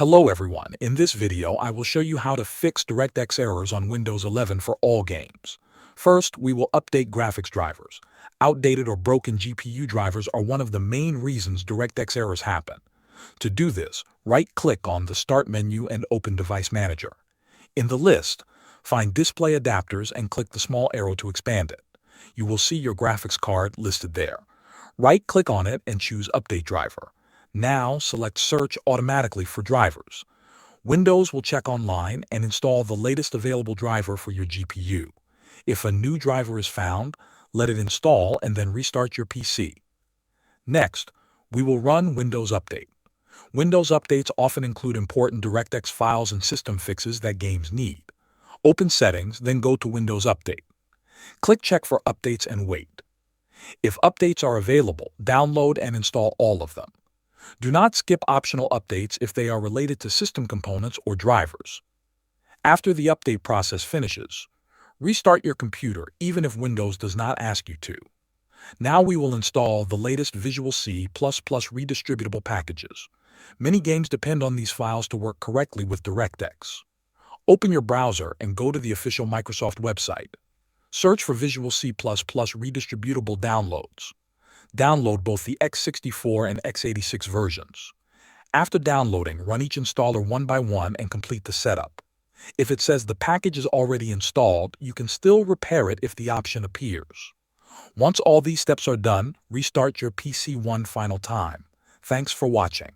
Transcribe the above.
Hello everyone, in this video I will show you how to fix DirectX errors on Windows 11 for all games. First, we will update graphics drivers. Outdated or broken GPU drivers are one of the main reasons DirectX errors happen. To do this, right-click on the Start menu and open Device Manager. In the list, find Display Adapters and click the small arrow to expand it. You will see your graphics card listed there. Right-click on it and choose Update Driver. Now select Search automatically for drivers. Windows will check online and install the latest available driver for your GPU. If a new driver is found, let it install and then restart your PC. Next, we will run Windows Update. Windows updates often include important DirectX files and system fixes that games need. Open Settings, then go to Windows Update. Click Check for updates and wait. If updates are available, download and install all of them. Do not skip optional updates if they are related to system components or drivers. After the update process finishes, restart your computer even if Windows does not ask you to. Now we will install the latest Visual C++ redistributable packages. Many games depend on these files to work correctly with DirectX. Open your browser and go to the official Microsoft website. Search for Visual C++ redistributable downloads. Download both the x64 and x86 versions. After downloading, run each installer one by one and complete the setup. If it says the package is already installed, you can still repair it if the option appears. Once all these steps are done, restart your PC one final time. Thanks for watching.